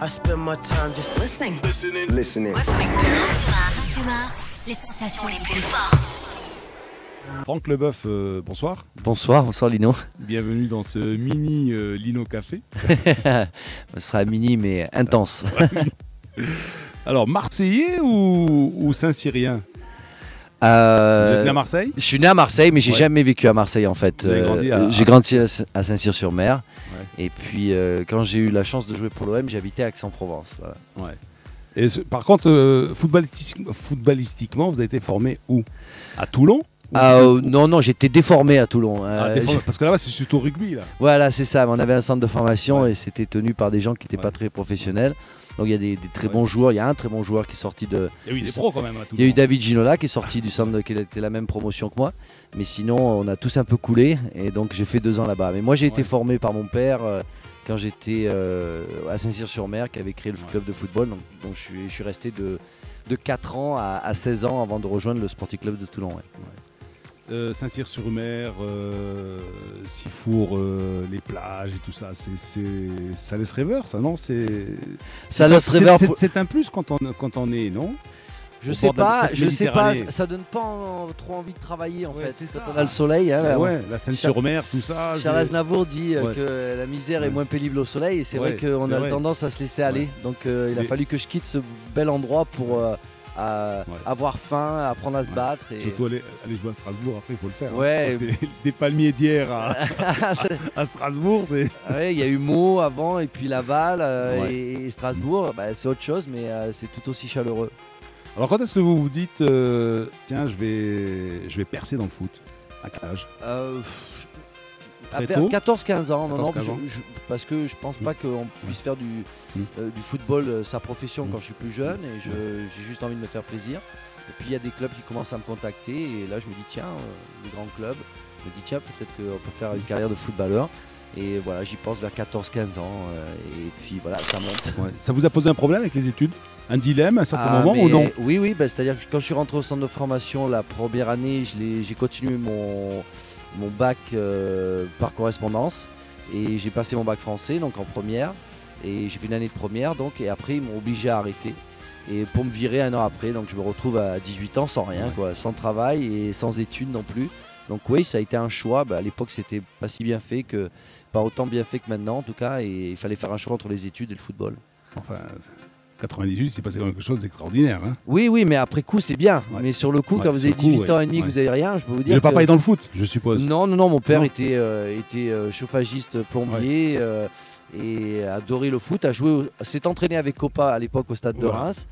I spend my time just listening. Listening. Radio Humeur, les sensations les plus fortes. Franck Leboeuf, bonsoir. Bonsoir Lino. Bienvenue dans ce mini Lino Café. Ce sera mini mais intense. Alors, Marseillais ou Saint-Cyrien? Vous êtes né à Marseille? Je suis né à Marseille, mais j'ai Ouais. jamais vécu à Marseille en fait. Vous avez grandi à- J'ai grandi à Saint-Cyr-sur-Mer. Ouais. Et puis quand j'ai eu la chance de jouer pour l'OM, j'habitais à Aix-en-Provence. Voilà. Ouais. Et par contre, footballistiquement, vous avez été formé où? À Toulon? Non, j'étais déformé à Toulon. Parce que là-bas, c'est surtout rugby. Là. Voilà, c'est ça. On avait un centre de formation Ouais. et c'était tenu par des gens qui n'étaient Ouais. pas très professionnels. Donc il y a des très Ouais. bons joueurs. Il y a un très bon joueur qui est sorti de. Il y a eu des pros quand même à Toulon. Il y a eu David Ginola qui est sorti du centre, qui était la même promotion que moi. Mais sinon, on a tous un peu coulé. Et donc j'ai fait 2 ans là-bas. Mais moi, j'ai été Ouais. formé par mon père quand j'étais à Saint-Cyr-sur-Mer, qui avait créé le Ouais. club de football. Donc je suis resté de 4 ans à 16 ans avant de rejoindre le Sporting Club de Toulon. Ouais. Saint-Cyr-sur-Mer, Sifour, les plages et tout ça, ça laisse rêveur, ça, non? Ça laisse rêveur. C'est un plus quand on est, non? Je au sais bord de la pas, Méditerranée. ça donne pas trop envie de travailler en Ouais, fait. c'est Quand ça. on a le soleil. Hein, Ouais, la Seine-sur-Mer, tout ça. Charles Aznavour dit Ouais. que la misère est Ouais. moins pénible au soleil et c'est Ouais, vrai qu'on c'est a vrai. tendance à se laisser aller. Ouais. Donc il a Mais- fallu que je quitte ce bel endroit pour Ouais. avoir faim, apprendre à se Ouais. battre. Et... Surtout aller jouer à Strasbourg, après il faut le faire. hein. Ouais. Parce que des palmiers d'hier à Strasbourg, c'est. Ouais, il y a eu Meaux avant et puis Laval Ouais. et Strasbourg, bah, c'est autre chose mais c'est tout aussi chaleureux. Alors quand est-ce que vous vous dites, tiens, je vais percer dans le foot? À quel âge? Très Vers tôt 14-15 ans, non, 14-15 ans. parce que je pense pas qu'on puisse faire du football sa profession quand je suis plus jeune et j'ai juste envie de me faire plaisir. Et puis il y a des clubs qui commencent à me contacter et là je me dis tiens, les grands clubs, je me dis tiens peut-être qu'on peut faire une carrière de footballeur. Et voilà, j'y pense vers 14-15 ans et puis voilà, ça monte. Ouais. Ça vous a posé un problème avec les études? Un dilemme à un certain moment Mais ou non? Oui, bah, c'est-à-dire que quand je suis rentré au centre de formation la première année, j'ai continué mon bac par correspondance et j'ai passé mon bac français donc en première et j'ai fait une année de première donc et après ils m'ont obligé à arrêter et pour me virer 1 an après donc je me retrouve à 18 ans sans rien quoi, sans travail et sans études non plus. Donc oui, ça a été un choix. À l'époque c'était pas si bien fait que pas autant bien fait que maintenant en tout cas et il fallait faire un choix entre les études et le football. Enfin, 98, c'est passé quelque chose d'extraordinaire. Hein. Oui, mais après coup, c'est bien. Ouais. Mais sur le coup, Ouais, quand vous sur avez le coup, 18 ans et demi, ouais. que vous n'avez rien, je peux vous dire. Le papa que... est dans le foot, je suppose. Non, mon père Non. était chauffagiste plombier et adorait le foot, s'est entraîné avec Copa à l'époque au stade de Voilà. Reims,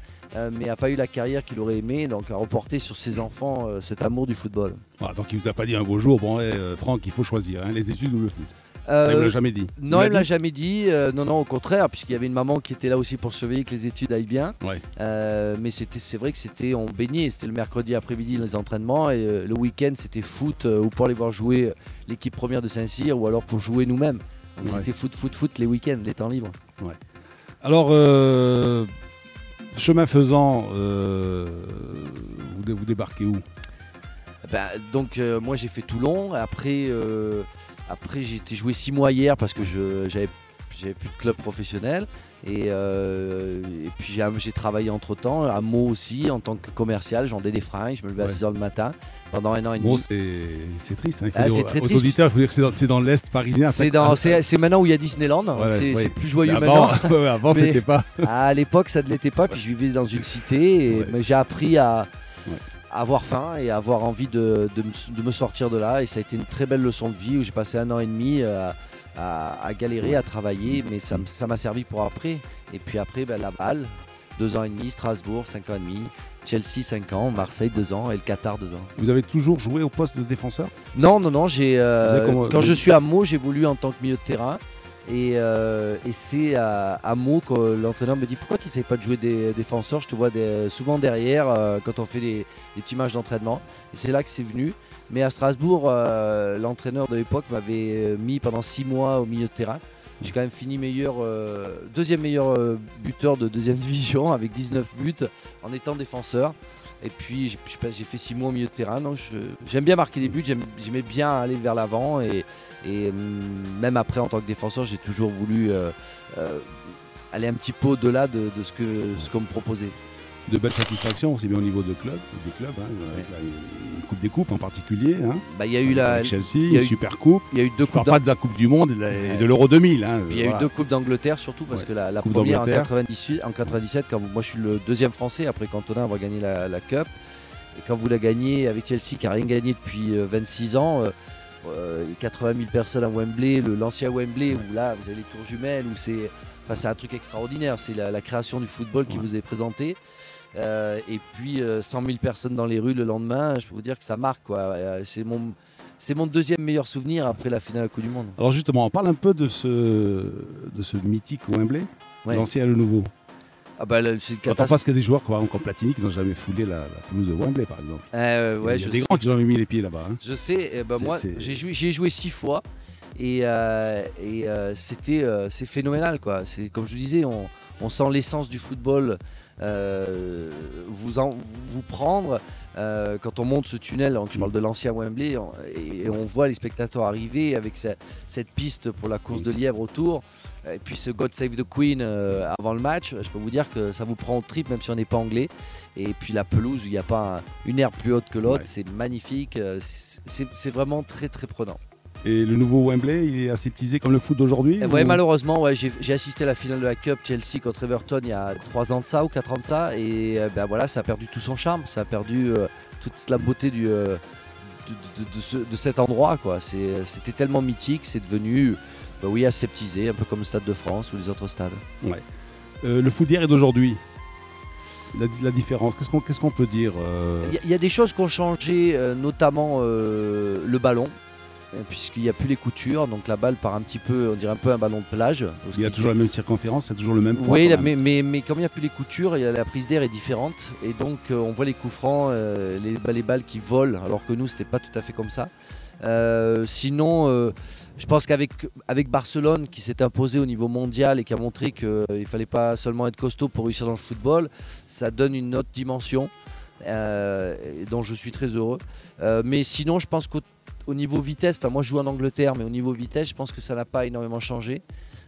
mais n'a pas eu la carrière qu'il aurait aimé, donc a reporté sur ses enfants cet amour du football. Voilà, donc il vous a pas dit un beau jour, bon, Franck, il faut choisir, hein, les études ou le foot. Ça, il ne l'a jamais dit. Non, il ne l'a l'a dit jamais dit. Non, au contraire, puisqu'il y avait une maman qui était là aussi pour surveiller que les études aillent bien. Ouais. Mais c'est vrai que on baignait. C'était le mercredi après-midi les entraînements et le week-end c'était foot ou pour aller voir jouer l'équipe première de Saint-Cyr ou alors pour jouer nous-mêmes. Donc Ouais. c'était foot les week-ends, les temps libres. Alors, chemin faisant, vous débarquez où? Donc moi j'ai fait Toulon. Après j'ai été joué 6 mois hier parce que j'avais plus de club professionnel. Et puis j'ai travaillé entre temps à Meaux aussi en tant que commercial, je vendais des fringues, je me levais à 6h le matin pendant 1 an et demi. Bon, c'est triste. Hein, il faut Ah, dire c'est très aux triste. auditeurs, il faut dire que c'est dans l'Est parisien. C'est maintenant où il y a Disneyland, Ouais, c'est plus joyeux Avant, maintenant. avant Mais- c'était pas. À l'époque ça ne l'était pas, puis je vivais dans une cité, et, Ouais. mais j'ai appris à Ouais. avoir faim et à avoir envie de me sortir de là. Et ça a été une très belle leçon de vie où j'ai passé 1 an et demi à galérer, à travailler, mais ça m'a servi pour après. Et puis après, Laval, 2 ans et demi, Strasbourg, 5 ans et demi, Chelsea, 5 ans, Marseille, 2 ans et le Qatar, 2 ans. Vous avez toujours joué au poste de défenseur? Non, quand je suis à Meaux, j'évolue en tant que milieu de terrain. Et c'est à Meaux que l'entraîneur me dit pourquoi tu ne sais pas de jouer des défenseurs, je te vois souvent derrière quand on fait des petits matchs d'entraînement. Et c'est là que c'est venu. Mais à Strasbourg, l'entraîneur de l'époque m'avait mis pendant 6 mois au milieu de terrain. J'ai quand même fini deuxième meilleur buteur de deuxième division avec 19 buts en étant défenseur. Et puis j'ai fait 6 mois au milieu de terrain. Donc j'aime bien marquer des buts, j'aimais bien aller vers l'avant. Et même après en tant que défenseur, j'ai toujours voulu aller un petit peu au-delà de ce qu'on me proposait. De belles satisfactions aussi bien au niveau des clubs, avec une coupe des coupes en particulier. Il y a eu la Chelsea, une super coupe. Il y a eu deux coupes. Pas de la Coupe du Monde et de l'Euro 2000. Il y a eu 2 coupes d'Angleterre surtout parce que la première en 97, quand moi je suis le deuxième français après Cantona avoir gagné la Cup. Et quand vous la gagnez avec Chelsea qui n'a rien gagné depuis 26 ans, 80 000 personnes à Wembley, l'ancien Wembley où là vous avez les tours jumelles, où c'est un truc extraordinaire, c'est la création du football qui vous est présentée. Et puis 100 000 personnes dans les rues le lendemain, je peux vous dire que ça marque, quoi. C'est mon deuxième meilleur souvenir après la finale de la Coupe du Monde. Alors justement, on parle un peu de ce mythique Wembley, l'ancien et le nouveau. Quand on pense qu'il y a des joueurs comme Platini qui n'ont jamais foulé la pelouse de Wembley par exemple. Il y a des grands qui n'ont jamais mis les pieds là-bas. Je sais, moi j'ai joué 6 fois et c'est phénoménal, quoi. Comme je vous disais, on sent l'essence du football vous prendre quand on monte ce tunnel. Je parle de l'ancien Wembley et on voit les spectateurs arriver avec cette piste pour la course de lièvre autour. Et puis ce God Save the Queen avant le match, je peux vous dire que ça vous prend au trip même si on n'est pas anglais. Et puis la pelouse, il n'y a pas une herbe plus haute que l'autre, c'est magnifique, c'est vraiment très très prenant. Et le nouveau Wembley, il est aseptisé comme le foot d'aujourd'hui? Malheureusement, j'ai assisté à la finale de la Cup Chelsea contre Everton il y a 3 ans de ça ou 4 ans de ça. Et ça a perdu tout son charme, ça a perdu toute la beauté de cet endroit, quoi. C'était tellement mythique, c'est devenu aseptisé, un peu comme le Stade de France ou les autres stades. Le foot d'hier et d'aujourd'hui, la différence, qu'est-ce qu'on peut dire? Il y a des choses qui ont changé, notamment le ballon. Puisqu'il n'y a plus les coutures, donc la balle part un petit peu, on dirait un peu un ballon de plage. Il y a toujours la même circonférence, c'est toujours le même point. Oui, mais comme il n'y a plus les coutures, la prise d'air est différente. Et donc on voit les coups francs, les balles qui volent, alors que nous, c'était pas tout à fait comme ça. Sinon, je pense qu'avec Barcelone, qui s'est imposé au niveau mondial et qui a montré qu'il ne fallait pas seulement être costaud pour réussir dans le football, ça donne une autre dimension dont je suis très heureux. Mais sinon, je pense qu'au niveau vitesse, moi je joue en Angleterre, mais au niveau vitesse, je pense que ça n'a pas énormément changé.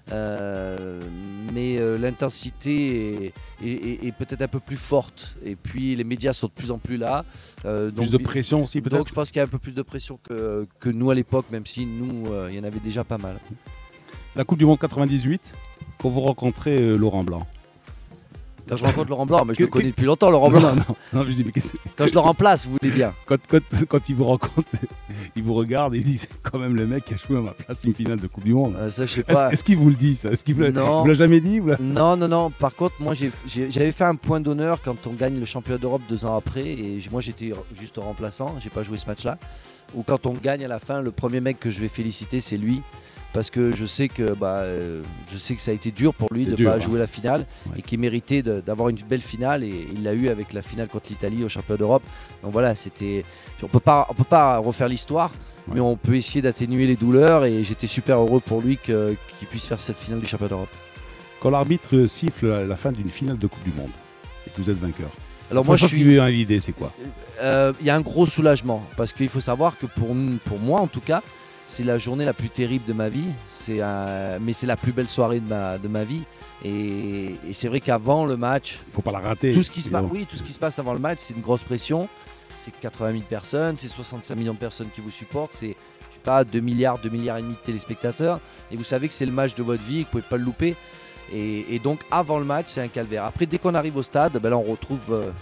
Mais l'intensité est peut-être un peu plus forte. Et puis les médias sont de plus en plus là. Plus de pression aussi peut-être. Donc je pense qu'il y a un peu plus de pression que nous à l'époque, même si nous, il y en avait déjà pas mal. La Coupe du Monde 98, quand vous rencontrez Laurent Blanc. Quand je rencontre Laurent Blanc, mais je le connais depuis longtemps, Laurent Blanc. Non, je dis, mais quand je le remplace, vous voulez bien. Quand il vous rencontre, il vous regarde et il dit c'est quand même le mec qui a joué à ma place une finale de Coupe du Monde. Ça, je sais pas. Est-ce qu'il vous le dit ça? Est-ce qu'il vous l'a jamais dit? Non. Par contre, moi j'avais fait un point d'honneur quand on gagne le championnat d'Europe 2 ans après. Et moi j'étais juste remplaçant, j'ai pas joué ce match-là. Ou quand on gagne à la fin, le premier mec que je vais féliciter, c'est lui. Parce que je sais que ça a été dur pour lui de ne pas jouer la finale et qu'il méritait d'avoir une belle finale, et il l'a eu avec la finale contre l'Italie au championnat d'Europe. Donc voilà, on peut pas refaire l'histoire, mais on peut essayer d'atténuer les douleurs, et j'étais super heureux pour lui qu'il puisse faire cette finale du championnat d'Europe. Quand l'arbitre siffle la fin d'une finale de Coupe du Monde et que vous êtes vainqueur, alors moi je suis l'idée, c'est quoi? Il y a un gros soulagement, parce qu'il faut savoir que pour moi en tout cas, c'est la journée la plus terrible de ma vie, mais c'est la plus belle soirée de ma vie. Et c'est vrai qu'avant le match, il ne faut pas la rater. Tout ce qui se passe avant le match, c'est une grosse pression. C'est 80 000 personnes, c'est 65 millions de personnes qui vous supportent, c'est 2 milliards et demi de téléspectateurs. Et vous savez que c'est le match de votre vie, que vous ne pouvez pas le louper. Et donc avant le match, c'est un calvaire. Après, dès qu'on arrive au stade, là, on retrouve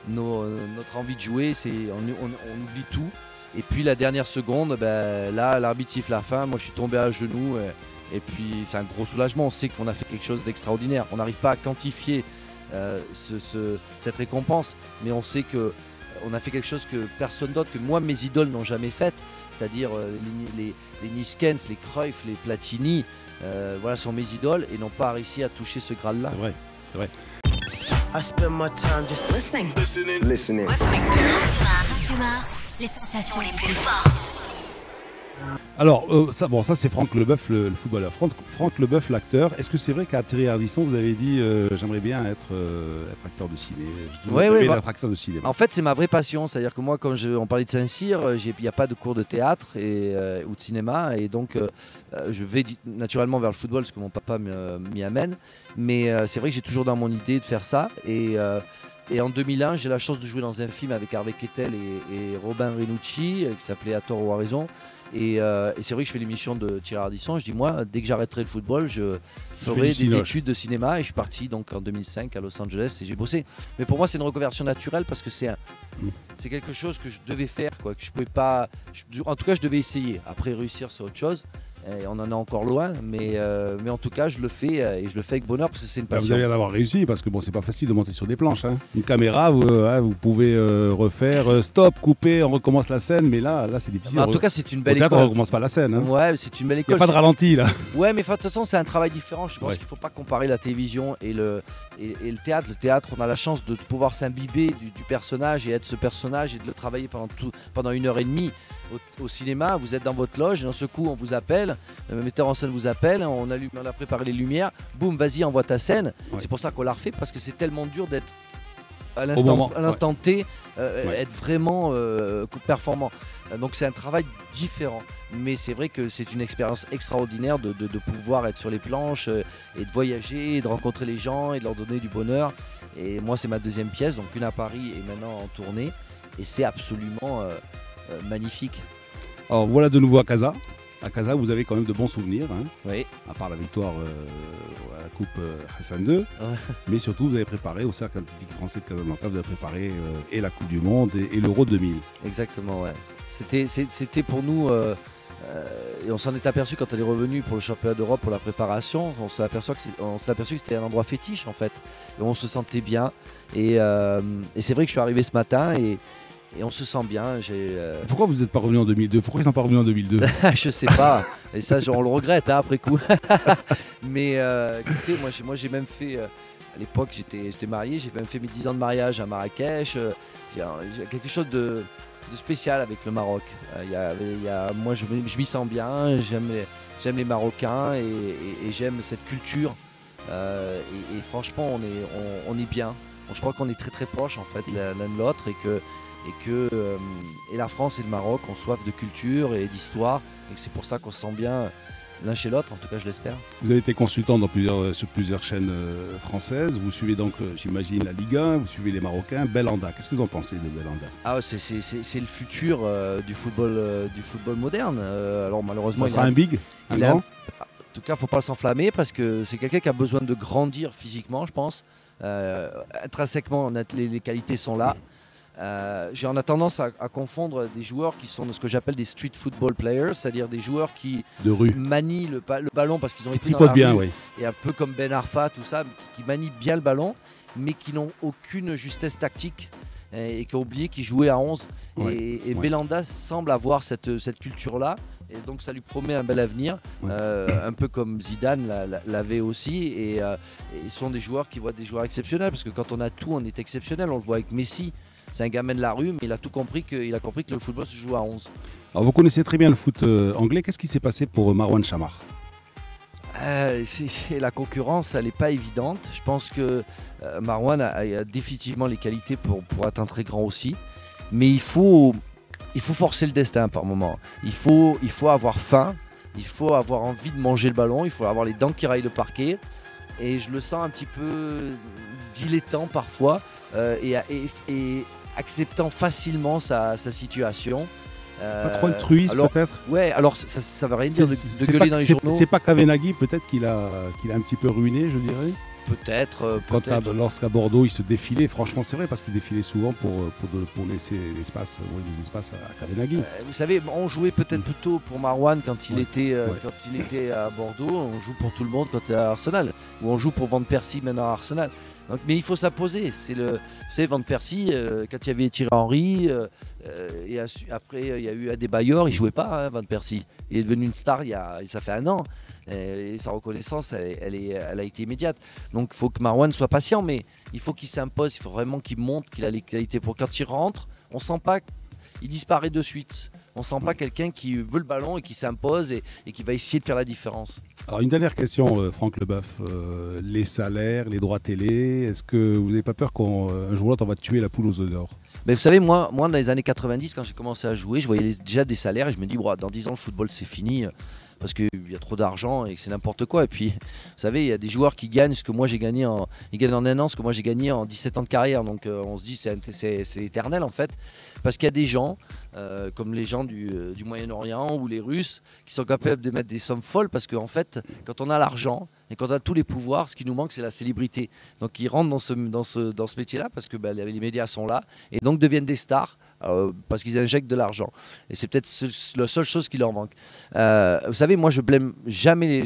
notre envie de jouer, on oublie tout. Et puis la dernière seconde, là l'arbitre siffle la fin, moi je suis tombé à genoux et puis c'est un gros soulagement. On sait qu'on a fait quelque chose d'extraordinaire. On n'arrive pas à quantifier cette récompense, mais on sait qu'on a fait quelque chose que personne d'autre, que moi mes idoles n'ont jamais fait. C'est-à-dire les Niskens, les Cruyff, les Platini, sont mes idoles et n'ont pas réussi à toucher ce Graal-là. C'est vrai. I spend my time just listening. Les sensations les plus fortes. Alors, ça c'est Franck Leboeuf, le footballeur. Franck Leboeuf, l'acteur. Est-ce que c'est vrai qu'à Thierry Ardisson, vous avez dit j'aimerais bien être acteur de ciné? Être acteur de cinéma. En fait, c'est ma vraie passion. C'est-à-dire que moi, quand on parlait de Saint-Cyr, il n'y a pas de cours de théâtre ou de cinéma. Et donc, je vais naturellement vers le football parce que mon papa m'y amène. Mais c'est vrai que j'ai toujours dans mon idée de faire ça. Et en 2001, j'ai la chance de jouer dans un film avec Harvey Keitel et Robin Renucci qui s'appelait À tort ou à raison. Et c'est vrai que je fais l'émission de Thierry Ardisson. Je dis, moi, dès que j'arrêterai le football, je ferai des études de cinéma. Et je suis parti donc en 2005 à Los Angeles et j'ai bossé. Mais pour moi, c'est une reconversion naturelle parce que c'est quelque chose que je devais faire, quoi, que je pouvais pas. En tout cas, je devais essayer. Après, réussir, c'est autre chose. Et on en est encore loin, mais en tout cas, je le fais et je le fais avec bonheur parce que c'est une passion. Vous allez en avoir réussi parce que bon, c'est pas facile de monter sur des planches. Hein. Une caméra, vous pouvez refaire stop, couper, on recommence la scène, mais là c'est difficile. En tout cas, c'est une belle école. On recommence pas la scène. Hein. Ouais, c'est une belle école. Il n'y a pas de ralenti là. Ouais, mais de toute façon, c'est un travail différent. Je pense qu'il faut pas comparer la télévision et le théâtre. Le théâtre, on a la chance de pouvoir s'imbiber du personnage et être ce personnage et de le travailler pendant 1h30. Au cinéma, vous êtes dans votre loge et d'un seul coup on vous appelle, le metteur en scène vous appelle, on a préparé les lumières, boum, vas-y, envoie ta scène. Ouais. C'est pour ça qu'on l'a refait parce que c'est tellement dur d'être à l'instant T, être vraiment performant. Donc c'est un travail différent. Mais c'est vrai que c'est une expérience extraordinaire de pouvoir être sur les planches et de voyager, et de rencontrer les gens et de leur donner du bonheur. Et moi c'est ma deuxième pièce, donc une à Paris et maintenant en tournée. Et c'est absolument magnifique. Alors voilà de nouveau à Casa. À Casa, vous avez quand même de bons souvenirs, hein, oui. À part la victoire à la Coupe Hassan II. Mais surtout, vous avez préparé au Cercle Athlétique Français de Casablanca, vous avez préparé et la Coupe du Monde et l'Euro 2000. Exactement, ouais. C'était pour nous, et on s'en est aperçu quand on est revenu pour le championnat d'Europe pour la préparation. On s'est aperçu que c'était un endroit fétiche en fait. Et on se sentait bien. Et c'est vrai que je suis arrivé ce matin et on se sent bien. Pourquoi vous n'êtes pas revenu en 2002? Pourquoi ils ne sont pas revenus en 2002? Je sais pas. Et ça, on le regrette hein, après coup. Mais écoutez, moi j'ai même fait, à l'époque j'étais marié, j'ai même fait mes 10 ans de mariage à Marrakech. Il y a quelque chose de spécial avec le Maroc. Moi je m'y sens bien, j'aime les Marocains et j'aime cette culture. Et franchement, on est bien. Je crois qu'on est très très proches en fait l'un de l'autre et la France et le Maroc ont soif de culture et d'histoire et que c'est pour ça qu'on se sent bien l'un chez l'autre, en tout cas je l'espère. Vous avez été consultant sur plusieurs chaînes françaises, vous suivez donc j'imagine la Ligue 1, vous suivez les Marocains, Belhanda, qu'est-ce que vous en pensez de Belhanda? C'est le futur du football moderne. Alors malheureusement ça sera un big, un grand. En tout cas il ne faut pas s'enflammer parce que c'est quelqu'un qui a besoin de grandir physiquement je pense. Intrinsèquement les qualités sont là. On a tendance à confondre des joueurs qui sont de ce que j'appelle des street football players, c'est-à-dire des joueurs qui manient le ballon parce qu'ils ont été dans la bien, rue, oui. Et un peu comme Ben Arfa, tout ça, qui manient bien le ballon, mais qui n'ont aucune justesse tactique et qui ont oublié qu'ils jouaient à 11. Ouais, et Belhanda semble avoir cette culture-là. Et donc ça lui promet un bel avenir, un peu comme Zidane l'avait aussi. Et ils sont des joueurs qui voient des joueurs exceptionnels, parce que quand on a tout, on est exceptionnel. On le voit avec Messi. C'est un gamin de la rue, mais il a compris que le football se joue à 11. Alors vous connaissez très bien le foot anglais. Qu'est-ce qui s'est passé pour Marouane Chammar? La concurrence, elle n'est pas évidente. Je pense que Marouane a définitivement les qualités pour être un très grand aussi. Mais il faut forcer le destin par moment. Il faut avoir faim. Il faut avoir envie de manger le ballon. Il faut avoir les dents qui raillent le parquet. Et je le sens un petit peu dilettant parfois. Et acceptant facilement sa situation. Pas trop altruiste peut-être. Ouais, alors ça veut rien dire de gueuler dans les journaux. C'est pas Kavenaghi peut-être qu'il a un petit peu ruiné, je dirais. Peut-être. Lorsqu'à Bordeaux il se défilait, franchement c'est vrai parce qu'il défilait souvent pour laisser des espaces à Kavenaghi. Vous savez, on jouait peut-être plutôt pour Marouane quand il était à Bordeaux. On joue pour tout le monde quand il est à Arsenal. Ou on joue pour Van Persie maintenant à Arsenal. Donc, mais il faut s'imposer. Vous savez, Van Persie, quand il y avait Thierry Henry, et après il y a eu Adebayor, il ne jouait pas, Van Persie. Il est devenu une star ça fait 1 an. Et sa reconnaissance, elle a été immédiate. Donc il faut que Marouane soit patient, mais il faut qu'il s'impose, il faut vraiment qu'il montre qu'il a les qualités pour quand il rentre. On ne sent pas qu'il disparaît de suite. On sent pas quelqu'un qui veut le ballon et qui s'impose et qui va essayer de faire la différence. Alors une dernière question, Franck Leboeuf. Les salaires, les droits télé, est-ce que vous n'avez pas peur qu'un jour ou l'autre on va tuer la poule aux œufs d'or? Mais vous savez, moi, dans les années 90, quand j'ai commencé à jouer, je voyais déjà des salaires et je me dis, dans 10 ans, le football, c'est fini. Parce qu'il y a trop d'argent et que c'est n'importe quoi. Et puis, vous savez, il y a des joueurs qui gagnent ce que moi j'ai gagné ils gagnent en un an ce que moi j'ai gagné en 17 ans de carrière. Donc on se dit c'est éternel en fait. Parce qu'il y a des gens, comme les gens du Moyen-Orient ou les Russes, qui sont capables de mettre des sommes folles. Parce qu'en fait, quand on a l'argent et quand on a tous les pouvoirs, ce qui nous manque, c'est la célébrité. Donc ils rentrent dans ce métier-là parce que les médias sont là et donc deviennent des stars. Parce qu'ils injectent de l'argent. Et c'est peut-être la seule chose qui leur manque. Vous savez, moi, je blâme jamais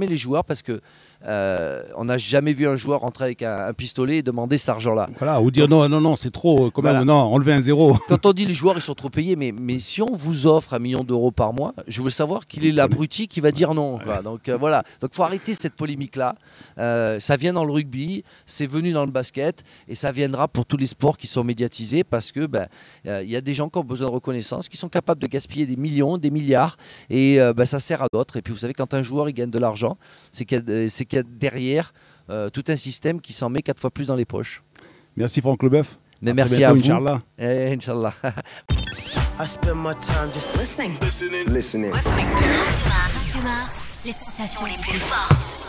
les joueurs parce que on n'a jamais vu un joueur rentrer avec un pistolet et demander cet argent-là. Voilà, ou dire non, c'est trop, quand même, voilà. Non, enlever un zéro. Quand on dit les joueurs, ils sont trop payés, mais si on vous offre 1 million d'euros par mois, je veux savoir qu'il est l'abruti qui va dire non. Quoi. Donc voilà, donc faut arrêter cette polémique-là. Ça vient dans le rugby, c'est venu dans le basket, et ça viendra pour tous les sports qui sont médiatisés parce que il y a des gens qui ont besoin de reconnaissance, qui sont capables de gaspiller des millions, des milliards, et ça sert à d'autres. Et puis vous savez, quand un joueur il gagne de l'argent, c'est qu'il y a derrière tout un système qui s'en met 4 fois plus dans les poches. Merci Franck Leboeuf. Mais merci à vous. Inch'Allah. Inch'Allah. I spend my time just listening. Les sensations les plus fortes.